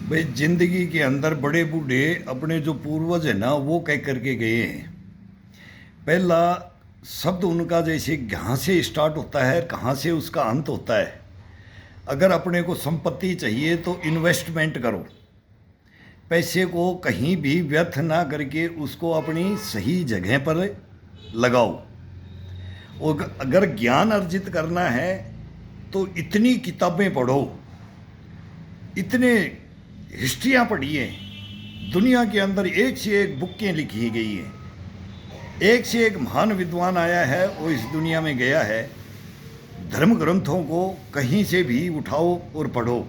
भाई जिंदगी के अंदर बड़े बूढ़े अपने जो पूर्वज है ना वो कह करके गए हैं। पहला शब्द उनका जैसे कहाँ से स्टार्ट होता है कहाँ से उसका अंत होता है। अगर अपने को संपत्ति चाहिए तो इन्वेस्टमेंट करो, पैसे को कहीं भी व्यर्थ ना करके उसको अपनी सही जगह पर लगाओ। और अगर ज्ञान अर्जित करना है तो इतनी किताबें पढ़ो, इतने हिस्ट्रियाँ पढ़िए। दुनिया के अंदर एक से एक बुकें लिखी गई हैं, एक से एक महान विद्वान आया है वो इस दुनिया में गया है। धर्म ग्रंथों को कहीं से भी उठाओ और पढ़ो।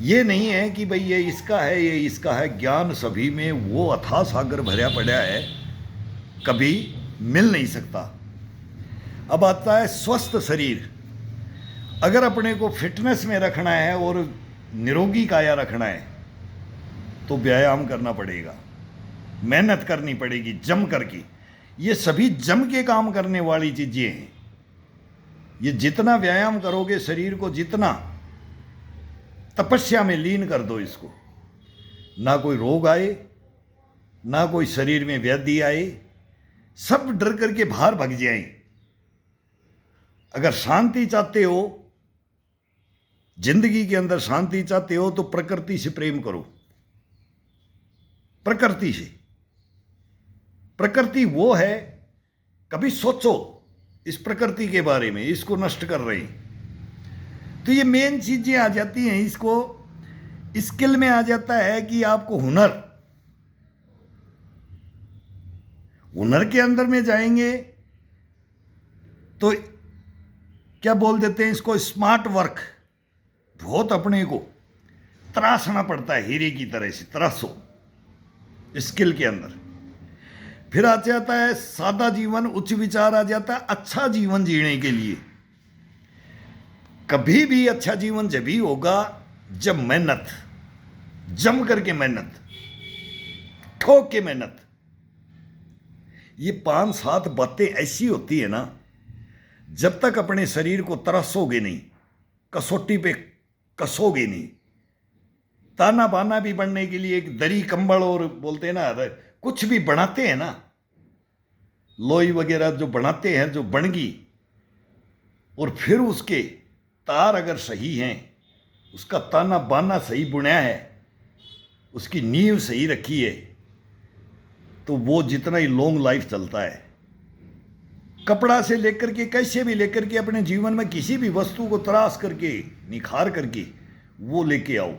ये नहीं है कि भाई ये इसका है ये इसका है, ज्ञान सभी में वो अथाह सागर भरा पड़ा है, कभी मिल नहीं सकता। अब आता है स्वस्थ शरीर। अगर अपने को फिटनेस में रखना है और निरोगी काया रखना है तो व्यायाम करना पड़ेगा, मेहनत करनी पड़ेगी जम करके। ये सभी जम के काम करने वाली चीज़ें हैं। ये जितना व्यायाम करोगे शरीर को, जितना तपस्या में लीन कर दो इसको, ना कोई रोग आए ना कोई शरीर में व्याधि आए, सब डर करके बाहर भाग जाए। अगर शांति चाहते हो, जिंदगी के अंदर शांति चाहते हो तो प्रकृति से प्रेम करो। प्रकृति से, प्रकृति वो है, कभी सोचो इस प्रकृति के बारे में, इसको नष्ट कर रहे हैं तो ये मेन चीजें आ जाती हैं। इसको स्किल में आ जाता है कि आपको हुनर, हुनर के अंदर में जाएंगे तो क्या बोल देते हैं इसको, स्मार्ट वर्क। बहुत अपने को तराशना पड़ता है, हीरे की तरह से तराशो स्किल के अंदर। फिर आ जाता है सादा जीवन, उच्च विचार आ जाता है अच्छा जीवन जीने के लिए। कभी भी अच्छा जीवन जब ही होगा जब मेहनत, जम करके मेहनत, ठोक के मेहनत। ये 5-7 बातें ऐसी होती है ना, जब तक अपने शरीर को तरसोगे नहीं, कसौटी पे कसोगे नहीं। ताना बाना भी बनने के लिए एक दरी कंबल और बोलते हैं ना, कुछ भी बनाते हैं ना, लोई वगैरह जो बनाते हैं, जो बनगी, और फिर उसके तार अगर सही हैं, उसका ताना बाना सही बुना है, उसकी नींव सही रखी है, तो वो जितना ही लॉन्ग लाइफ चलता है। कपड़ा से लेकर के कैसे भी लेकर के अपने जीवन में किसी भी वस्तु को तराश करके निखार करके वो लेके आओ।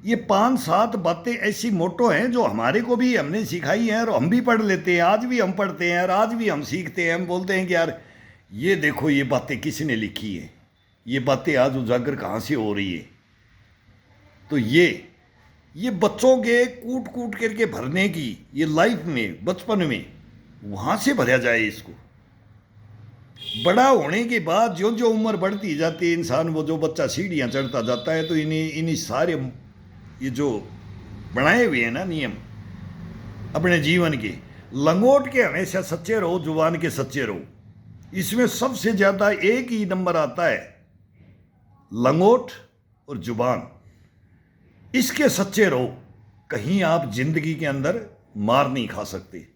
ये 5-7 बातें ऐसी मोटो हैं जो हमारे को भी हमने सिखाई हैं और हम भी पढ़ लेते हैं। आज भी हम पढ़ते हैं और आज भी हम सीखते हैं। हम बोलते हैं कि यार ये देखो ये बातें किसने लिखी है, ये बातें आज उजागर कहाँ से हो रही है। तो ये बच्चों के कूट कूट करके भरने की, ये लाइफ में बचपन में वहाँ से भरा जाए इसको। बड़ा होने के बाद जो जो उम्र बढ़ती जाती है, इंसान वो जो बच्चा सीढ़ियाँ चढ़ता जाता है, तो इन्हीं सारे ये जो बनाए हुए हैं ना नियम अपने जीवन के, लंगोट के हमेशा सच्चे रहो, जुबान के सच्चे रहो। इसमें सबसे ज़्यादा एक ही नंबर आता है, लंगोट और जुबान। इसके सच्चे रहो, कहीं आप जिंदगी के अंदर मार नहीं खा सकते।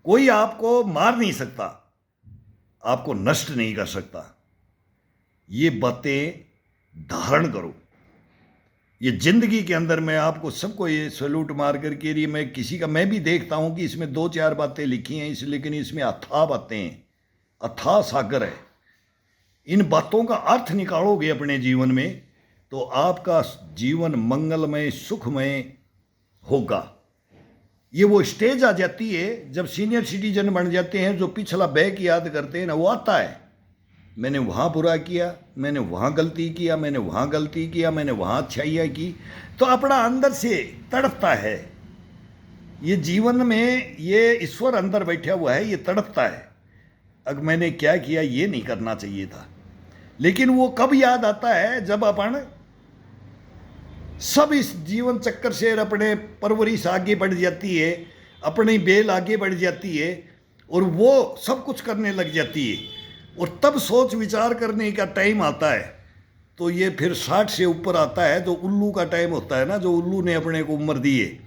कोई आपको मार नहीं सकता, आपको नष्ट नहीं कर सकता। ये बातें धारण करो। ये जिंदगी के अंदर मैं आपको सबको ये सैल्यूट मार करके लिए, मैं किसी का मैं भी देखता हूं कि इसमें 2-4 बातें लिखी हैं लेकिन इसमें अथाह बातें हैं, अथाह सागर है। इन बातों का अर्थ निकालोगे अपने जीवन में तो आपका जीवन मंगलमय सुखमय होगा। ये वो स्टेज आ जाती है जब सीनियर सिटीजन बन जाते हैं, जो पिछला बैक याद करते हैं ना, वो आता है मैंने वहाँ बुरा किया, मैंने वहाँ गलती किया, मैंने वहाँ गलती किया, मैंने वहाँ अच्छाइयाँ की, तो अपना अंदर से तड़पता है। ये जीवन में ये ईश्वर अंदर बैठा हुआ है, ये तड़पता है, अब मैंने क्या किया, ये नहीं करना चाहिए था। लेकिन वो कब याद आता है, जब अपन सब इस जीवन चक्कर से अपने परवरिश आगे बढ़ जाती है, अपनी बेल आगे बढ़ जाती है और वो सब कुछ करने लग जाती है, और तब सोच विचार करने का टाइम आता है तो ये फिर 60 से ऊपर आता है, जो उल्लू का टाइम होता है ना, जो उल्लू ने अपने को उम्र दी है,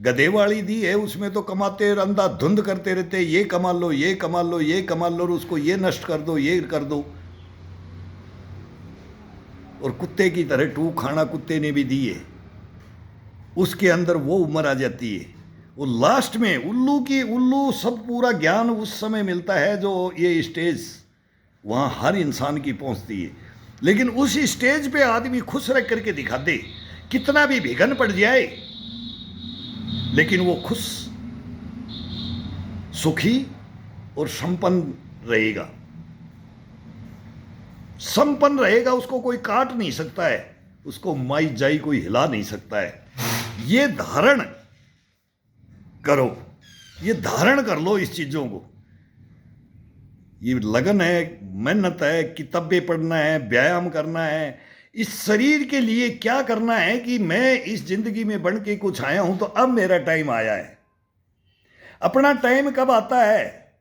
गधे वाली दी है, उसमें तो कमाते अंधाधुंध करते रहते, ये कमा लो, ये कमा लो, ये कमा लो, और उसको ये नष्ट कर दो, ये कर दो। और कुत्ते की तरह टू खाना कुत्ते ने भी दी है, उसके अंदर वो उम्र आ जाती है। वो लास्ट में उल्लू सब पूरा ज्ञान उस समय मिलता है, जो ये स्टेज वहाँ हर इंसान की पहुँचती है। लेकिन उस स्टेज पे आदमी खुश रख करके दिखा दे, कितना भी विघन पड़ जाए, लेकिन वो खुश, सुखी और संपन्न रहेगा। संपन्न रहेगा, उसको कोई काट नहीं सकता है, उसको माई जाई कोई हिला नहीं सकता है। ये धारण करो, ये धारण कर लो इस चीजों को। ये लगन है, मेहनत है, किताबें पढ़ना है, व्यायाम करना है। इस शरीर के लिए क्या करना है कि मैं इस जिंदगी में बन के कुछ आया हूं, तो अब मेरा टाइम आया है। अपना टाइम कब आता है?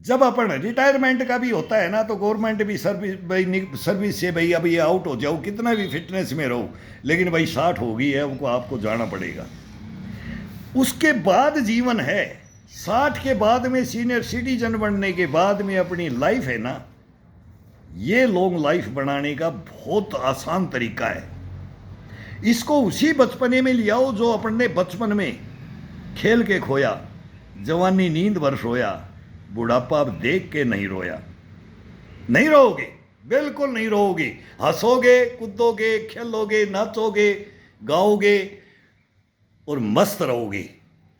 जब अपन रिटायरमेंट का भी होता है ना, तो गवर्नमेंट भी सर्विस से भाई अब ये आउट हो जाओ, कितना भी फिटनेस में रहो, लेकिन भाई 60 हो गई है, उनको आपको जाना पड़ेगा। उसके बाद जीवन है, 60 के बाद में सीनियर सिटीजन बनने के बाद में अपनी लाइफ है ना, ये लॉन्ग लाइफ बनाने का बहुत आसान तरीका है। इसको उसी बचपने में ले आओ जो अपन ने बचपन में खेल के खोया, जवानी नींद भर सोया, बुढ़ापा अब देख के नहीं रोया। नहीं रोओगे, बिल्कुल नहीं रोओगे। हंसोगे, कूदोगे, खेलोगे, नाचोगे, गाओगे और मस्त रहोगे।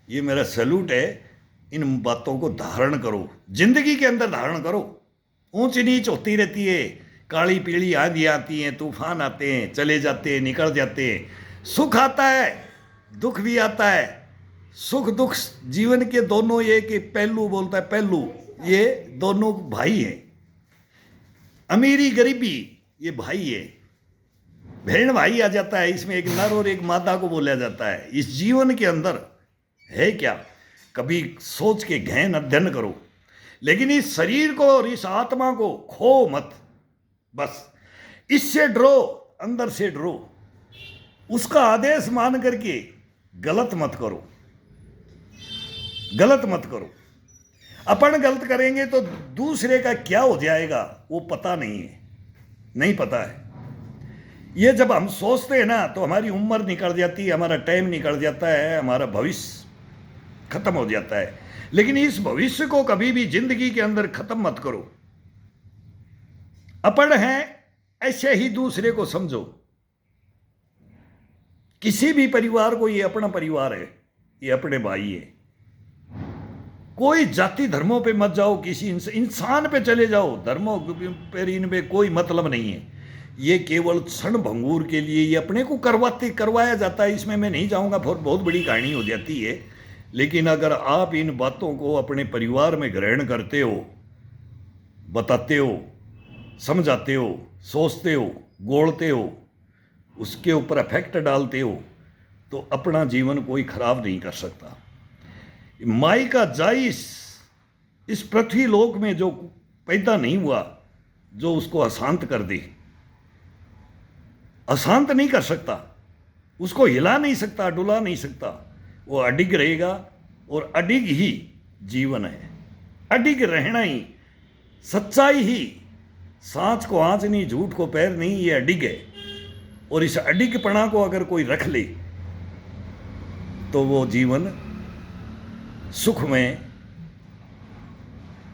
ये मेरा सैल्यूट है। इन बातों को धारण करो, जिंदगी के अंदर धारण करो। ऊंच नीच होती रहती है, काली पीली आंधी आती हैं, तूफान आते हैं, चले जाते हैं, निकल जाते हैं। सुख आता है, दुख भी आता है। सुख दुख जीवन के दोनों ये कि पहलू बोलता है, पहलू ये दोनों भाई हैं। अमीरी गरीबी ये भाई है, बहन भाई आ जाता है इसमें, एक नर और एक मादा को बोला जाता है। इस जीवन के अंदर है क्या, कभी सोच के गहन अध्ययन करो। लेकिन इस शरीर को और इस आत्मा को खो मत, बस इससे डरो, अंदर से डरो। उसका आदेश मान करके गलत मत करो, गलत मत करो। अपन गलत करेंगे तो दूसरे का क्या हो जाएगा वो पता नहीं है, नहीं पता है। ये जब हम सोचते हैं ना, तो हमारी उम्र निकल जाती है, हमारा टाइम निकल जाता है, हमारा भविष्य खत्म हो जाता है। लेकिन इस भविष्य को कभी भी जिंदगी के अंदर खत्म मत करो। अपन है ऐसे ही दूसरे को समझो। किसी भी परिवार को, ये अपना परिवार है, ये अपने भाई है। कोई जाति धर्मों पे मत जाओ, किसी इंसान पे चले जाओ। धर्मों पे इनमें कोई मतलब नहीं है। ये केवल क्षण भंगूर के लिए ये अपने को करवाया जाता है। इसमें मैं नहीं जाऊंगा, बहुत बड़ी कहानी हो जाती है। लेकिन अगर आप इन बातों को अपने परिवार में ग्रहण करते हो, बताते हो, समझाते हो, सोचते हो, गोलते हो, उसके ऊपर इफेक्ट डालते हो, तो अपना जीवन कोई खराब नहीं कर सकता। माई का जाइस इस पृथ्वी लोक में जो पैदा नहीं हुआ, जो उसको अशांत कर दे, अशांत नहीं कर सकता, उसको हिला नहीं सकता, डुला नहीं सकता। वो अडिग रहेगा, और अडिग ही जीवन है। अडिग रहना ही, सच्चाई ही, सांच को आंच नहीं, झूठ को पैर नहीं, ये अडिग है। और इस अडिगपना को अगर कोई रख ले तो वो जीवन सुख में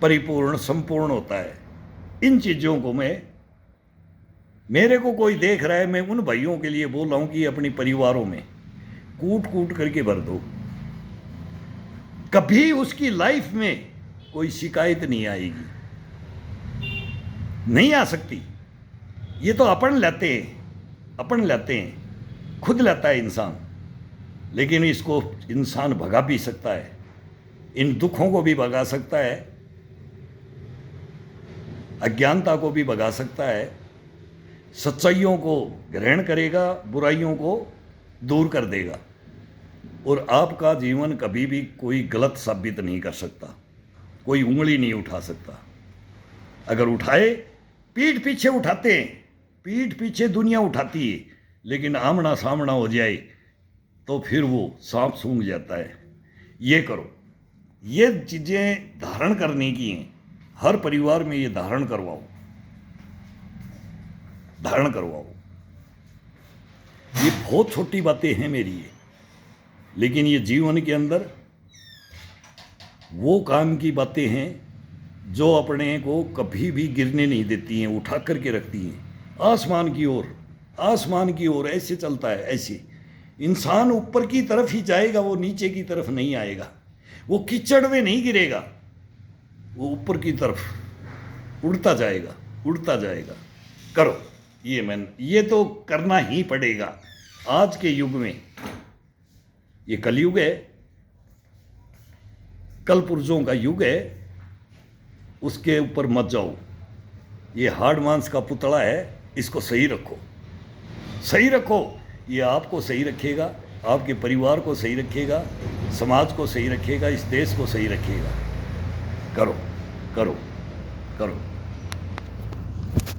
परिपूर्ण संपूर्ण होता है। इन चीज़ों को मेरे को कोई देख रहा है, मैं उन भाइयों के लिए बोल रहा हूं कि अपनी परिवारों में कूट कूट करके भर दो। कभी उसकी लाइफ में कोई शिकायत नहीं आएगी, नहीं आ सकती। ये तो अपन लेते हैं, खुद लेता है इंसान। लेकिन इसको इंसान भगा भी सकता है, इन दुखों को भी भगा सकता है, अज्ञानता को भी भगा सकता है। सच्चाइयों को ग्रहण करेगा, बुराइयों को दूर कर देगा, और आपका जीवन कभी भी कोई गलत साबित नहीं कर सकता, कोई उंगली नहीं उठा सकता। अगर उठाए, पीठ पीछे उठाते हैं पीठ पीछे दुनिया उठाती है, लेकिन आमना सामना हो जाए तो फिर वो सांप सूंघ जाता है। ये करो, ये चीज़ें धारण करने की हैं। हर परिवार में ये धारण करवाओ, धारण करवाओ। ये बहुत छोटी बातें हैं मेरी ये, लेकिन ये जीवन के अंदर वो काम की बातें हैं जो अपने को कभी भी गिरने नहीं देती हैं, उठा करके रखती हैं आसमान की ओर। आसमान की ओर ऐसे चलता है, ऐसे इंसान ऊपर की तरफ ही जाएगा, वो नीचे की तरफ नहीं आएगा। वो कीचड़ में नहीं गिरेगा, वो ऊपर की तरफ उड़ता जाएगा, उड़ता जाएगा। करो ये तो करना ही पड़ेगा। आज के युग में, ये कलयुग है, कल पुर्जों का युग है, उसके ऊपर मत जाओ। ये हार्ड मांस का पुतला है, इसको सही रखो, सही रखो। ये आपको सही रखेगा, आपके परिवार को सही रखेगा, समाज को सही रखेगा, इस देश को सही रखेगा। करो करो करो।